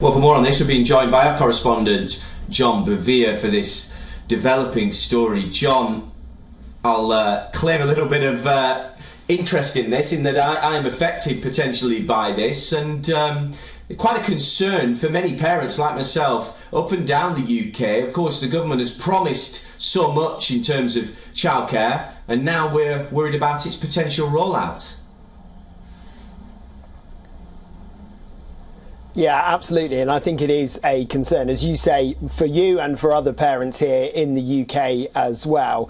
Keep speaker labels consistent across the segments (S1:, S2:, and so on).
S1: Well, for more on this, we're being joined by our correspondent, John Bevere, for this developing story. John, I'll claim a little bit of interest in this, in that I am affected potentially by this, and quite a concern for many parents like myself up and down the UK. Of course, the government has promised so much in terms of childcare, and now we're worried about its potential rollout.
S2: Yeah, absolutely, and I think it is a concern, as you say, for you and for other parents here in the UK as well.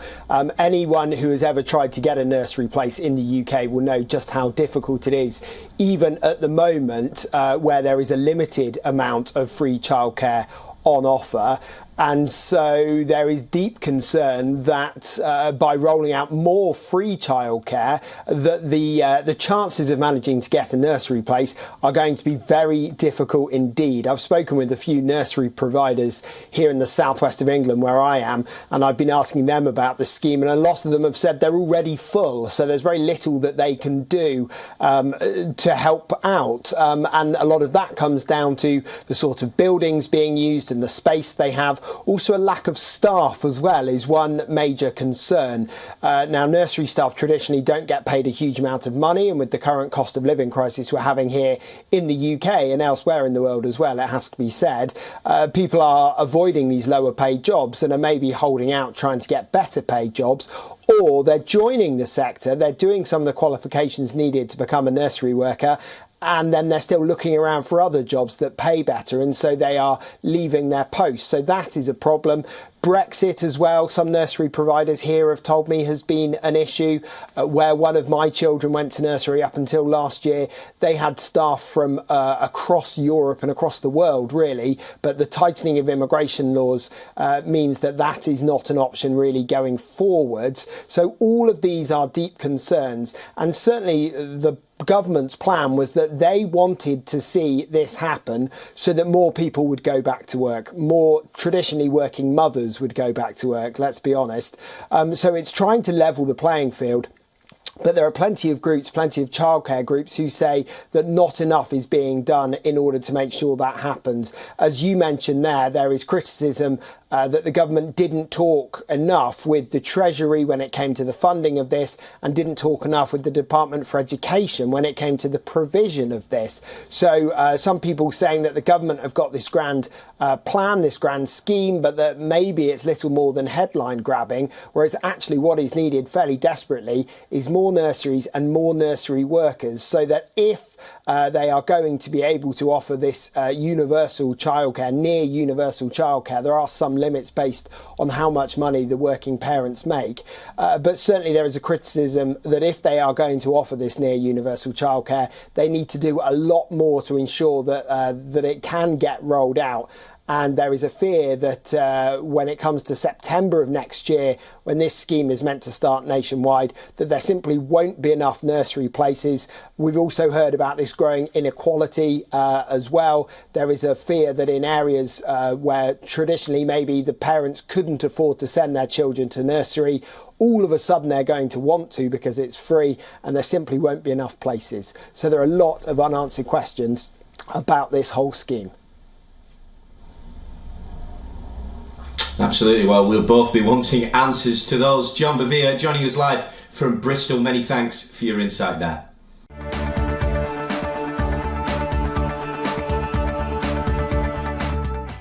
S2: Anyone who has ever tried to get a nursery place in the UK will know just how difficult it is, even at the moment where there is a limited amount of free childcare on offer. And so there is deep concern that by rolling out more free childcare, that the chances of managing to get a nursery place are going to be very difficult indeed. I've spoken with a few nursery providers here in the southwest of England where I am, and I've been asking them about the scheme, and a lot of them have said they're already full, so there's very little that they can do to help out. And a lot of that comes down to the sort of buildings being used and the space they have. Also, a lack of staff as well is one major concern. Now, nursery staff traditionally don't get paid a huge amount of money, and with the current cost of living crisis we're having here in the UK and elsewhere in the world as well, it has to be said, people are avoiding these lower paid jobs and are maybe holding out trying to get better paid jobs, or they're joining the sector, they're doing some of the qualifications needed to become a nursery worker, and then they're still looking around for other jobs that pay better, and so they are leaving their posts. So that is a problem. Brexit as well, some nursery providers here have told me, has been an issue. Where one of my children went to nursery up until last year, they had staff from across Europe and across the world really, but the tightening of immigration laws means that that is not an option really going forwards. So all of these are deep concerns, and certainly the government's plan was that they wanted to see this happen so that more people would go back to work, more traditionally working mothers would go back to work, let's be honest. So it's trying to level the playing field. But there are plenty of groups, plenty of childcare groups who say that not enough is being done in order to make sure that happens. As you mentioned there is criticism that the government didn't talk enough with the Treasury when it came to the funding of this, and didn't talk enough with the Department for Education when it came to the provision of this. So some people saying that the government have got this grand plan, this grand scheme, but that maybe it's little more than headline grabbing, whereas actually what is needed fairly desperately is more nurseries and more nursery workers, so that if they are going to be able to offer this universal childcare, near universal childcare, there are some limits based on how much money the working parents make, but certainly there is a criticism that if they are going to offer this near universal childcare, they need to do a lot more to ensure that that it can get rolled out. And there is a fear that when it comes to September of next year, when this scheme is meant to start nationwide, that there simply won't be enough nursery places. We've also heard about this growing inequality as well. There is a fear that in areas where traditionally maybe the parents couldn't afford to send their children to nursery, all of a sudden they're going to want to because it's free, and there simply won't be enough places. So there are a lot of unanswered questions about this whole scheme.
S1: Absolutely. Well, we'll both be wanting answers to those. John Bevere joining us live from Bristol. Many thanks for your insight there.